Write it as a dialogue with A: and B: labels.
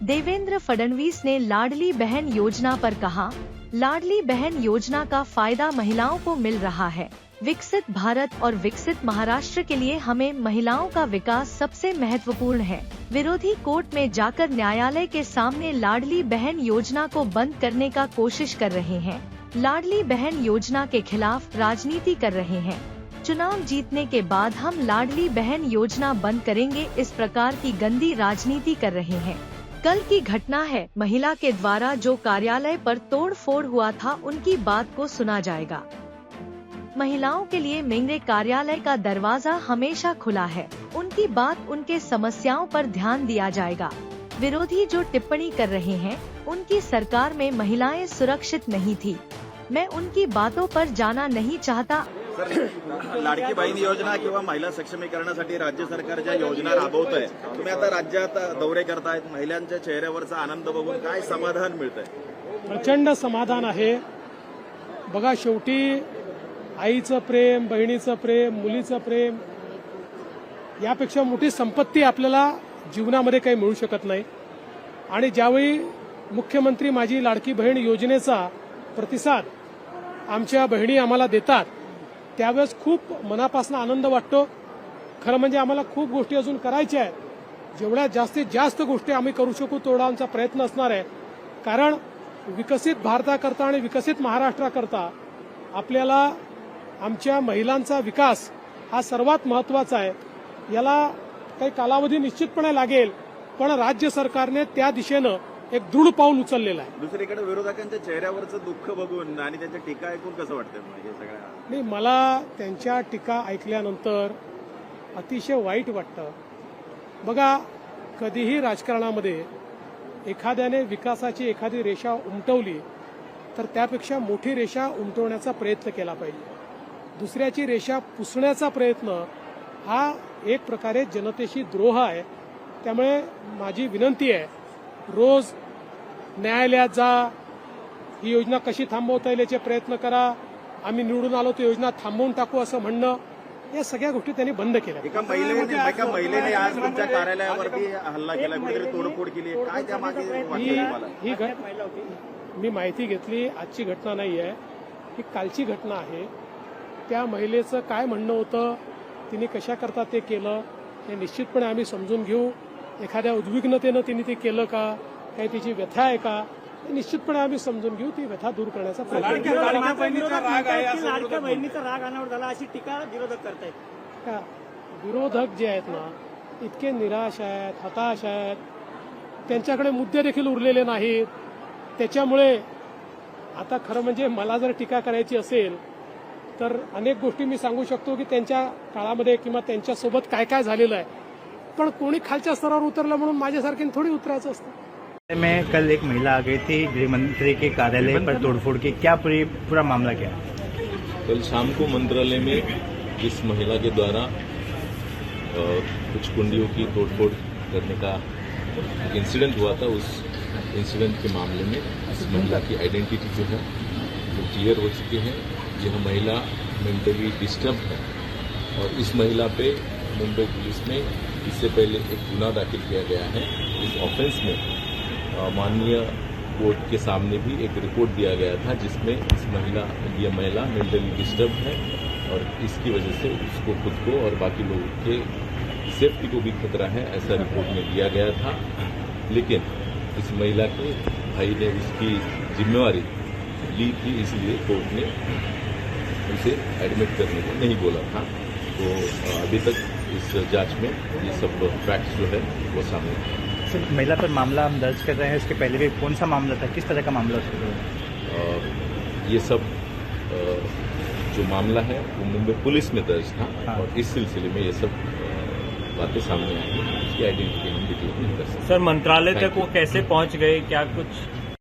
A: देवेंद्र फडणवीस ने लाडली बहन योजना पर कहा, लाडली बहन योजना का फायदा महिलाओं को मिल रहा है। विकसित भारत और विकसित महाराष्ट्र के लिए हमें महिलाओं का विकास सबसे महत्वपूर्ण है। विरोधी कोर्ट में जाकर न्यायालय के सामने लाडली बहन योजना को बंद करने का कोशिश कर रहे हैं। लाडली बहन योजना के खिलाफ राजनीति कर रहे हैं। चुनाव जीतने के बाद हम लाडली बहन योजना बंद करेंगे, इस प्रकार की गंदी राजनीति कर रहे हैं। कल की घटना है, महिला के द्वारा जो कार्यालय पर तोड़-फोड़ हुआ था उनकी बात को सुना जाएगा। महिलाओं के लिए मेरे कार्यालय का दरवाजा हमेशा खुला है। उनकी बात, उनके समस्याओं पर ध्यान दिया जाएगा। विरोधी जो टिप्पणी कर रहे हैं, उनकी सरकार में महिलाएं सुरक्षित नहीं थी। मैं उनकी बातों पर जाना नहीं चाहता।
B: लाडकी बहीण योजना किंवा महिला सक्षमीकरणासाठी राज्य सरकार ज्या योजना राबवत आहे, तुम्ही आता राज्यात दौरे करतायत, महिलांच्या चेहऱ्यावरचा आनंद बघून काय समाधान मिळतंय?
C: प्रचंड समाधान आहे। बघा, शेवटी आईचं प्रेम, बहिणीचं प्रेम, मुलीचं प्रेम यापेक्षा मोठी संपत्ती आपल्याला जीवनामध्ये काही मिळू शकत नाही। आणि ज्यावेळी मुख्यमंत्री माझी लाडकी बहीण योजनेचा प्रतिसाद आमच्या बहिणी आम्हाला देतात, त्यावेळेस खूप मनापासून आनंद वाटतो। खरं म्हणजे आम्हाला खूप गोष्टी अजून करायच्या आहेत। जेवढ्या जास्तीत जास्त गोष्टी आम्ही करू शकू तेवढा आमचा प्रयत्न असणार आहे। कारण विकसित भारताकरता आणि विकसित महाराष्ट्राकरता आपल्याला आमच्या महिलांचा विकास हा सर्वात महत्त्वाचा आहे। याला काही कालावधी निश्चितपणे लागेल, पण राज्य सरकारने त्या दिशेनं एक दृढ पाऊल उचललेलं आहे।
B: दुसरीकडे विरोधकांच्या चेहऱ्यावरचं दुःख बघून आणि त्यांच्या टीका ऐकून कसं वाटतं म्हणजे सगळ्या?
C: नाही, मला त्यांच्या टीका ऐकल्यानंतर अतिशय वाईट वाटतं। बघा, कधीही राजकारणामध्ये एखाद्याने विकासाची एखादी रेषा उमटवली तर त्यापेक्षा मोठी रेषा उमटवण्याचा प्रयत्न केला पाहिजे। दुसऱ्याची रेषा पुसण्याचा प्रयत्न हा एक प्रकारे जनतेशी द्रोह आहे। त्यामुळे माझी विनंती आहे, रोज न्यायालयात जा, ही योजना कशी थांबवता येईल याचे प्रयत्न करा, आम्ही निवडून आलो तर योजना थांबवून टाकू असं म्हणणं, या सगळ्या गोष्टी त्यांनी बंद केल्या।
B: एका महिलेने आज तुमच्या कार्यालयावरती हल्ला केला, कुठेतरी तोडफोड केली, काय त्यामागे?
C: मी माहिती घेतली, आजची घटना नाही आहे, ही कालची घटना आहे। त्या महिलेचं काय म्हणणं होतं, तिने कशा करता ते केलं, हे निश्चितपणे आम्ही समजून घेऊ। एखाद्या उद्विग्नतेनं तिने ते केलं का, काही तिची व्यथा आहे का, हे निश्चितपणे आम्ही समजून घेऊ। ती व्यथा दूर करण्याचा प्रयत्न करू।
D: लाडक्या बहिणीचा राग अनावर झाला अशी टीका विरोधक करतायत।
C: विरोधक जे आहेत ना, इतके निराश आहेत, हताश आहेत, त्यांच्याकडे मुद्दे देखील उरलेले नाहीत। त्याच्यामुळे आता खरं म्हणजे मला जर टीका करायची असेल तर अनेक गोष्टी मी सांगू शकतो की त्यांच्या काळामध्ये किंवा त्यांच्यासोबत काय काय झालेलं आहे, पण कोणी खालच्या स्तरावर उतरलं म्हणून माझ्यासारखीने थोडी उतरायचं असतं।
E: में कल एक महिला आ गई थी गृहमंत्री के कार्यालय पर तोड़फोड़ की, क्या पूरा मामला क्या?
F: कल शाम को मंत्रालय में इस महिला के द्वारा कुछ कुंडियों की तोड़फोड़ करने का एक इंसिडेंट हुआ था। उस इंसिडेंट के मामले में इस महिला की आइडेंटिटी जो है वो क्लियर हो चुकी है। यह महिला मेंटली डिस्टर्ब है और इस महिला पे मुंबई पुलिस ने इससे पहले एक गुना दाखिल किया गया है। इस ऑफेंस में माननीय कोर्ट के सामने भी एक रिपोर्ट दिया गया था, जिसमें ये महिला मेंटली डिस्टर्ब है और इसकी वजह से उसको खुद को और बाकी लोगों के सेफ्टी को भी खतरा है, ऐसा रिपोर्ट में दिया गया था। लेकिन इस महिला के भाई ने उसकी जिम्मेवारी ली थी, इसलिए कोर्ट ने उसे एडमिट करने को नहीं बोला था। तो अभी तक इस जांच में ये सब फैक्ट्स जो है वो सामने है।
E: सर, महिला पर मामला हम दर्ज कर रहे हैं, इसके पहले भी कौन सा मामला था, किस तरह का मामला था?
F: ये सब जो मामला है वो मुंबई पुलिस में दर्ज था। हाँ। और इस सिलसिले में ये सब बातें सामने आई, इसकी आइडेंटिटी हम डिटेल नहीं कर सकते।
G: सर, मंत्रालय तक वो कैसे पहुंच गए, क्या कुछ